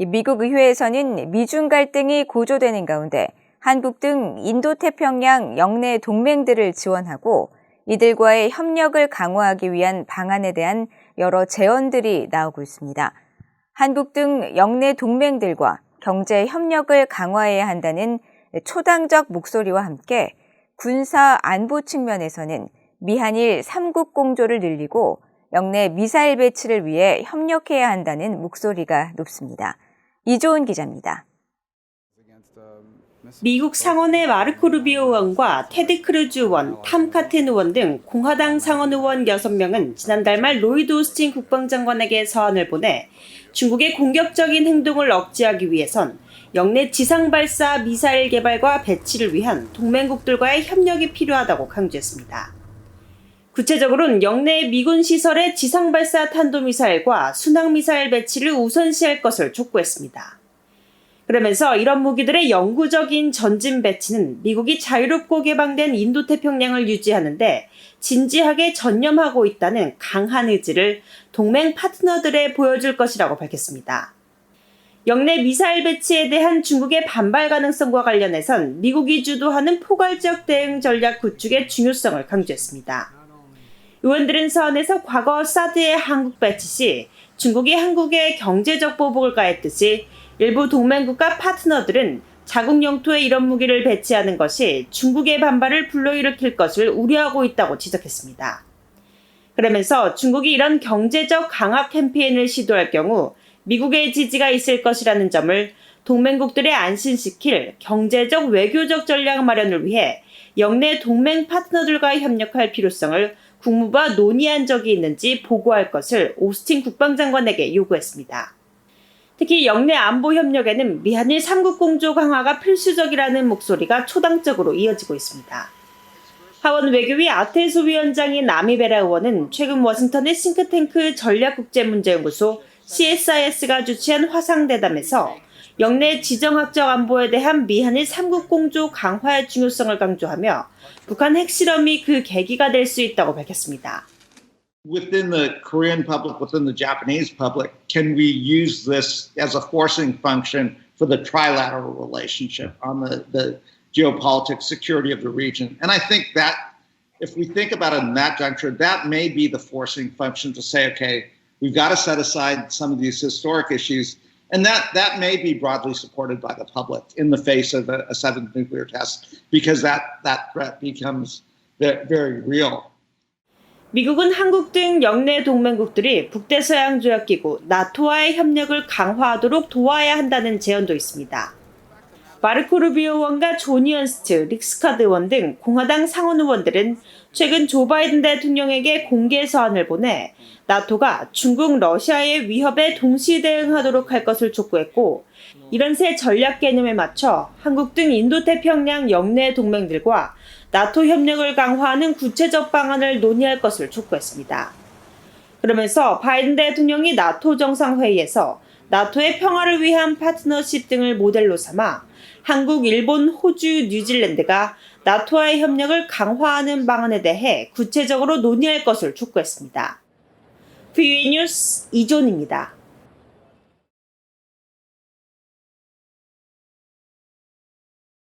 미국 의회에서는 미중 갈등이 고조되는 가운데 한국 등 인도태평양 영내 동맹들을 지원하고 이들과의 협력을 강화하기 위한 방안에 대한 여러 제언들이 나오고 있습니다. 한국 등 영내 동맹들과 경제 협력을 강화해야 한다는 초당적 목소리와 함께 군사 안보 측면에서는 미한일 3국 공조를 늘리고 영내 미사일 배치를 위해 협력해야 한다는 목소리가 높습니다. 이조은 기자입니다. 미국 상원의 마르코 루비오 의원과 테드 크루즈 의원, 탐 카튼 의원 등 공화당 상원 의원 6명은 지난달 말 로이드 오스틴 국방장관에게 서한을 보내 중국의 공격적인 행동을 억제하기 위해선 영내 지상발사 미사일 개발과 배치를 위한 동맹국들과의 협력이 필요하다고 강조했습니다. 구체적으로는 영내 미군 시설의 지상발사 탄도미사일과 순항미사일 배치를 우선시할 것을 촉구했습니다. 그러면서 이런 무기들의 영구적인 전진 배치는 미국이 자유롭고 개방된 인도태평양을 유지하는데 진지하게 전념하고 있다는 강한 의지를 동맹 파트너들에 보여줄 것이라고 밝혔습니다. 영내 미사일 배치에 대한 중국의 반발 가능성과 관련해선 미국이 주도하는 포괄적 대응 전략 구축의 중요성을 강조했습니다. 의원들은 서한에서 과거 사드의 한국 배치 시 중국이 한국에 경제적 보복을 가했듯이 일부 동맹국가 파트너들은 자국 영토에 이런 무기를 배치하는 것이 중국의 반발을 불러일으킬 것을 우려하고 있다고 지적했습니다. 그러면서 중국이 이런 경제적 강화 캠페인을 시도할 경우 미국의 지지가 있을 것이라는 점을 동맹국들에 안심시킬 경제적 외교적 전략 마련을 위해 영내 동맹 파트너들과 협력할 필요성을 국무부와 논의한 적이 있는지 보고할 것을 오스틴 국방장관에게 요구했습니다. 특히 영내 안보 협력에는 미한일 3국 공조 강화가 필수적이라는 목소리가 초당적으로 이어지고 있습니다. 하원 외교위 아테소 위원장인 아미베라 의원은 최근 워싱턴의 싱크탱크 전략국제문제연구소 CSIS가 주최한 화상대담에서 영내 지정학적 안보에 대한 미한일 3국 공조 강화의 중요성을 강조하며 북한 핵실험이 그 계기가 될 수 있다고 밝혔습니다. Within the Korean public, within the Japanese public, can we use this as a forcing function for the trilateral relationship on the geopolitics, security of the region? And I think that if we think about it in that juncture, that may be the forcing function to say, okay, we've got to set aside some of these historic issues. And that may be broadly supported by the public in the face of a seventh nuclear test, because that threat becomes very real. 미국은 한국 등 영내 동맹국들이 북대서양조약기구 나토와의 협력을 강화하도록 도와야 한다는 제언도 있습니다. 마르코 루비오 의원과 조니 언스트, 릭 스카드 의원 등 공화당 상원 의원들은 최근 조 바이든 대통령에게 공개 서한을 보내 나토가 중국, 러시아의 위협에 동시 대응하도록 할 것을 촉구했고, 이런 새 전략 개념에 맞춰 한국 등 인도태평양 영내 동맹들과 나토 협력을 강화하는 구체적 방안을 논의할 것을 촉구했습니다. 그러면서 바이든 대통령이 나토 정상회의에서 나토의 평화를 위한 파트너십 등을 모델로 삼아 한국, 일본, 호주, 뉴질랜드가 나토와의 협력을 강화하는 방안에 대해 구체적으로 논의할 것을 촉구했습니다. VOA 뉴스 이존입니다.